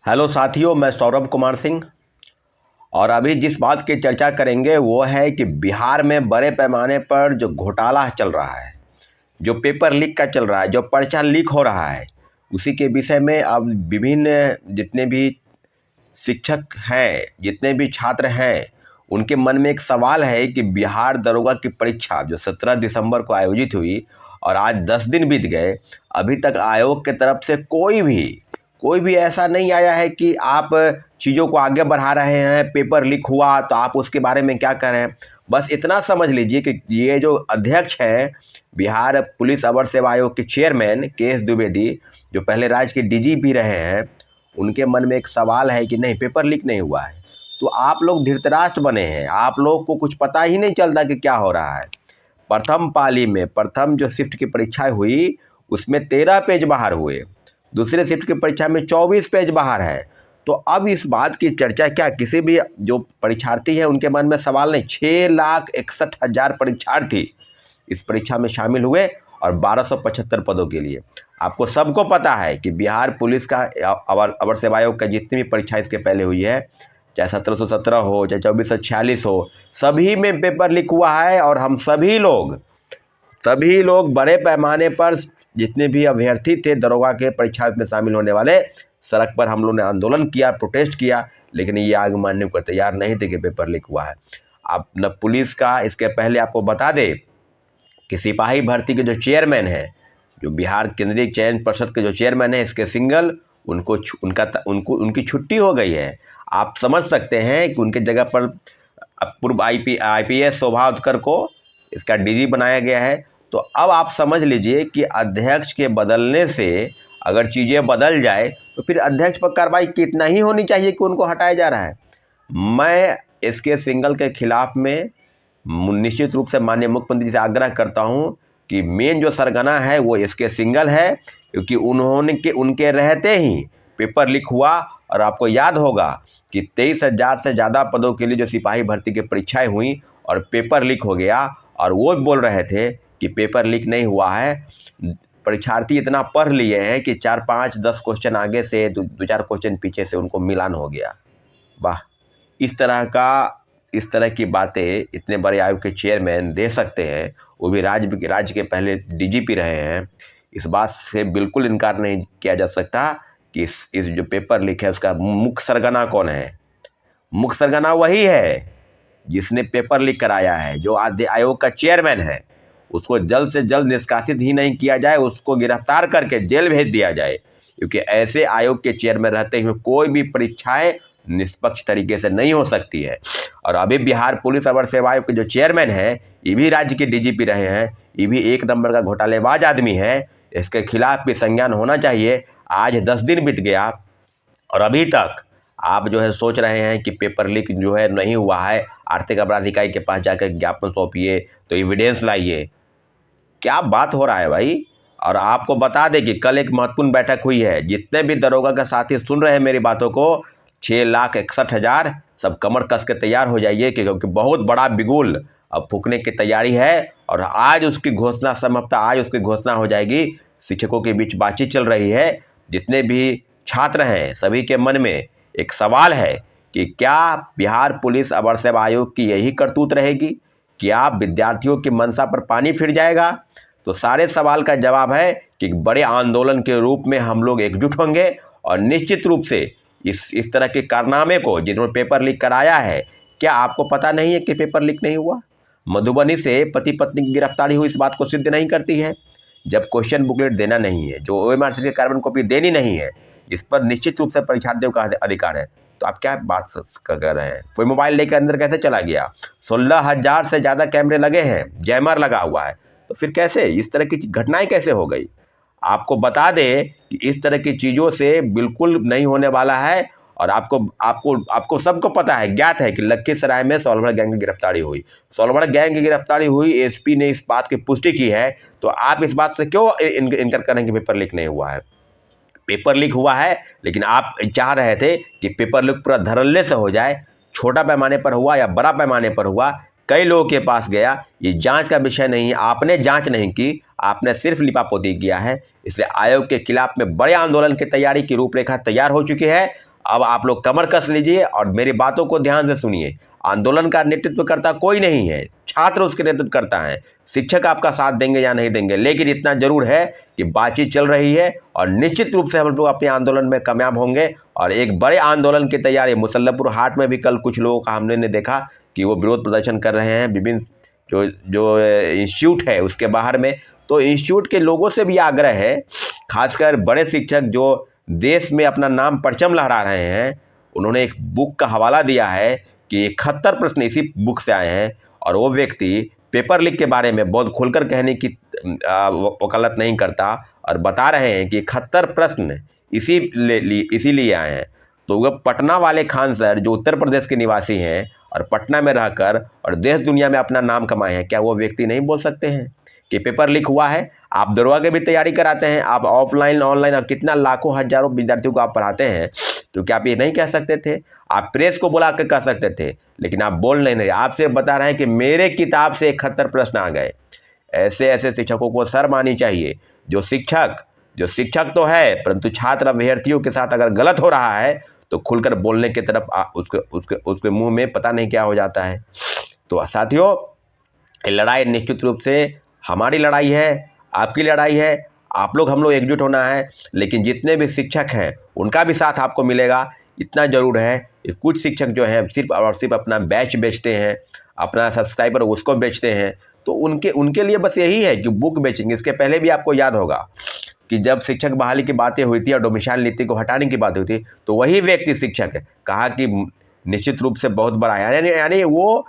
Hello साथियों, मैं सौरभ कुमार सिंह। और अभी जिस बात की चर्चा करेंगे वो है कि बिहार में बड़े पैमाने पर जो घोटाला चल रहा है, जो पेपर लीक का चल रहा है, जो पर्चा लीक हो रहा है, उसी के विषय में अब विभिन्न जितने भी शिक्षक हैं, जितने भी छात्र हैं, उनके मन में एक सवाल है कि बिहार दरोगा की परीक्षा जो 17 दिसंबर को आयोजित हुई और आज 10 दिन बीत गए, अभी तक आयोग के तरफ से कोई भी ऐसा नहीं आया है कि आप चीज़ों को आगे बढ़ा रहे हैं। पेपर लीक हुआ तो आप उसके बारे में क्या करें। बस इतना समझ लीजिए कि ये जो अध्यक्ष हैं, बिहार पुलिस अवर सेवा आयोग के चेयरमैन के.एस. द्विवेदी, जो पहले राज्य के डीजी भी रहे हैं, उनके मन में एक सवाल है कि नहीं, पेपर लीक नहीं हुआ है। तो आप लोग धृतराष्ट्र बने हैं, आप लोग को कुछ पता ही नहीं चलता कि क्या हो रहा है। प्रथम पाली में प्रथम जो शिफ्ट की परीक्षाएं हुई उसमें 13 पेज बाहर हुए, दूसरे शिफ्ट की परीक्षा में 24 पेज बाहर है। तो अब इस बात की चर्चा क्या किसी भी जो परीक्षार्थी है उनके मन में सवाल नहीं। 6,61,000 परीक्षार्थी इस परीक्षा में शामिल हुए और 1275 पदों के लिए। आपको सबको पता है कि बिहार पुलिस का अवर सेवा आयोग का जितनी भी परीक्षा इसके पहले हुई है, चाहे 1717 हो, चाहे 2446 हो, सभी में पेपर लीक हुआ है। और हम सभी लोग बड़े पैमाने पर जितने भी अभ्यर्थी थे दरोगा के परीक्षा में शामिल होने वाले, सड़क पर हम लोग ने आंदोलन किया, प्रोटेस्ट किया, लेकिन ये आगे मानने को तैयार नहीं थे कि पेपर लीक हुआ है। आप न पुलिस का, इसके पहले आपको बता दें कि सिपाही भर्ती के जो चेयरमैन हैं, जो बिहार केंद्रीय चयन परिषद के जो चेयरमैन हैं, इसके सिंगल उनकी छुट्टी हो गई है। आप समझ सकते हैं कि उनके जगह पर पूर्व IPS शोभा उत्कर को इसका डीजी बनाया गया है। तो अब आप समझ लीजिए कि अध्यक्ष के बदलने से अगर चीज़ें बदल जाए तो फिर अध्यक्ष पर कार्रवाई कितना ही होनी चाहिए कि उनको हटाया जा रहा है। मैं इसके सिंगल के खिलाफ में निश्चित रूप से माननीय मुख्यमंत्री जी से आग्रह करता हूं कि मेन जो सरगना है वो इसके सिंगल है, क्योंकि उनके रहते ही पेपर लीक हुआ। और आपको याद होगा कि 23,000 से ज़्यादा पदों के लिए जो सिपाही भर्ती की परीक्षाएं हुई और पेपर लीक हो गया, और वो बोल रहे थे कि पेपर लीक नहीं हुआ है। परीक्षार्थी इतना पढ़ लिए हैं कि 4, 5, 10 क्वेश्चन आगे से 2-4 क्वेश्चन पीछे से उनको मिलान हो गया। वाह, इस तरह की बातें इतने बड़े आयोग के चेयरमैन दे सकते हैं, वो भी राज्य के पहले DGP रहे हैं। इस बात से बिल्कुल इनकार नहीं किया जा सकता कि इस जो पेपर लीक है उसका मुख्य सरगना कौन है। मुख्य सरगना वही है जिसने पेपर लीक कराया है, जो आयोग का चेयरमैन है। उसको जल्द से जल्द निष्कासित ही नहीं किया जाए, उसको गिरफ्तार करके जेल भेज दिया जाए, क्योंकि ऐसे आयोग के चेयरमैन रहते हुए कोई भी परीक्षाएं निष्पक्ष तरीके से नहीं हो सकती है। और अभी बिहार पुलिस अवर सेवा आयोग के जो चेयरमैन है, ये भी राज्य के DGP रहे हैं, ये भी एक नंबर का घोटालेबाज आदमी है। इसके खिलाफ भी संज्ञान होना चाहिए। आज 10 दिन बीत गया और अभी तक आप जो है सोच रहे हैं कि पेपर लीक जो है नहीं हुआ है, आर्थिक अपराध इकाई के पास जाकर ज्ञापन सौंपिए, तो एविडेंस लाइए। क्या बात हो रहा है भाई। और आपको बता दें कि कल एक महत्वपूर्ण बैठक हुई है। जितने भी दरोगा का साथी सुन रहे हैं मेरी बातों को, 6,61,000 सब कमर कस के तैयार हो जाइए, क्योंकि बहुत बड़ा बिगुल अब फूकने की तैयारी है। और आज उसकी घोषणा, संभवतः आज उसकी घोषणा हो जाएगी। शिक्षकों के बीच बातचीत चल रही है। जितने भी छात्र हैं सभी के मन में एक सवाल है कि क्या बिहार पुलिस अवर सेवा आयोग की यही करतूत रहेगी? क्या विद्यार्थियों की मंशा पर पानी फिर जाएगा? तो सारे सवाल का जवाब है कि बड़े आंदोलन के रूप में हम लोग एकजुट होंगे और निश्चित रूप से इस तरह के कारनामे को, जिन्होंने पेपर लीक कराया है, क्या आपको पता नहीं है कि पेपर लीक नहीं हुआ? मधुबनी से पति पत्नी की गिरफ्तारी हुई इस बात को सिद्ध नहीं करती है। जब क्वेश्चन बुकलेट देना नहीं है, जो OMR की कार्बन कॉपी देनी नहीं है, इस पर निश्चित रूप से परीक्षार्थियों का अधिकार है। तो आप क्या बात कर रहे हैं? कोई मोबाइल लेकर अंदर कैसे चला गया? 16,000 से ज़्यादा कैमरे लगे हैं, जैमर लगा हुआ है, तो फिर कैसे इस तरह की घटनाएं कैसे हो गई? आपको बता दें कि इस तरह की चीज़ों से बिल्कुल नहीं होने वाला है। और आपको सबको पता है, ज्ञात है कि लखीसराय में सोलहवाड़ा गैंग की गिरफ्तारी हुई। सोलहवाड़ा गैंग की गिरफ्तारी हुई, SP ने इस बात की पुष्टि की है। तो आप इस बात से क्यों इनकार करें कि पेपर लीक नहीं हुआ है? पेपर लीक हुआ है, लेकिन आप चाह रहे थे कि पेपर लीक पूरा धड़ल्ले से हो जाए। छोटा पैमाने पर हुआ या बड़ा पैमाने पर हुआ, कई लोगों के पास गया, ये जांच का विषय नहीं है। आपने जांच नहीं की, आपने सिर्फ लिपापोती किया है। इसलिए आयोग के खिलाफ में बड़े आंदोलन की तैयारी की रूपरेखा तैयार हो चुकी है। अब आप लोग कमर कस लीजिए और मेरी बातों को ध्यान से सुनिए। आंदोलन का नेतृत्व करता कोई नहीं है, छात्र उसके नेतृत्व करता है। शिक्षक आपका साथ देंगे या नहीं देंगे, लेकिन इतना जरूर है कि बातचीत चल रही है और निश्चित रूप से हम लोग अपने आंदोलन में कामयाब होंगे और एक बड़े आंदोलन की तैयारी। मुसल्लमपुर हाट में भी कल कुछ लोगों का हमने देखा कि वो विरोध प्रदर्शन कर रहे हैं विभिन्न जो इंस्टीट्यूट है उसके बाहर में। तो इंस्टीट्यूट के लोगों से भी आग्रह है, खासकर बड़े शिक्षक जो देश में अपना नाम परचम लहरा रहे हैं, उन्होंने एक बुक का हवाला दिया है कि 71 प्रश्न इसी बुक से आए हैं और वो व्यक्ति पेपर लीक के बारे में बहुत खुलकर कहने की वकालत नहीं करता और बता रहे हैं कि 71 प्रश्न इसीलिए आए हैं। तो वह पटना वाले खान सर जो उत्तर प्रदेश के निवासी हैं और पटना में रहकर और देश दुनिया में अपना नाम कमाए हैं, क्या वो व्यक्ति नहीं बोल सकते हैं कि पेपर लीक हुआ है? आप दरोगा की भी तैयारी कराते हैं, आप ऑफलाइन ऑनलाइन और कितना लाखों हजारों विद्यार्थियों को आप पढ़ाते हैं, तो क्या आप ये नहीं कह सकते थे? आप प्रेस को बुला कर कह सकते थे, लेकिन आप बोल नहीं रहे। आप सिर्फ बता रहे हैं कि मेरे किताब से 71 प्रश्न आ गए। ऐसे ऐसे शिक्षकों को शर्म आनी चाहिए। जो शिक्षक तो है, परंतु छात्र अभ्यर्थियों के साथ अगर गलत हो रहा है तो खुलकर बोलने की तरफ उसके मुंह में पता नहीं क्या हो जाता है। तो साथियों, ये लड़ाई निश्चित रूप से हमारी लड़ाई है, आपकी लड़ाई है। आप लोग हम लोग एकजुट होना है, लेकिन जितने भी शिक्षक हैं उनका भी साथ आपको मिलेगा। इतना ज़रूर है कि कुछ शिक्षक जो हैं सिर्फ और सिर्फ अपना बैच बेचते हैं, अपना सब्सक्राइबर उसको बेचते हैं। तो उनके लिए बस यही है कि बुक बेचेंगे। इसके पहले भी आपको याद होगा कि जब शिक्षक बहाली की बातें हुई थी और डोमिसाइल नीति को हटाने की बात हुई थी, तो वही व्यक्ति शिक्षक कहा कि निश्चित रूप से बहुत बड़ा है, यानी वो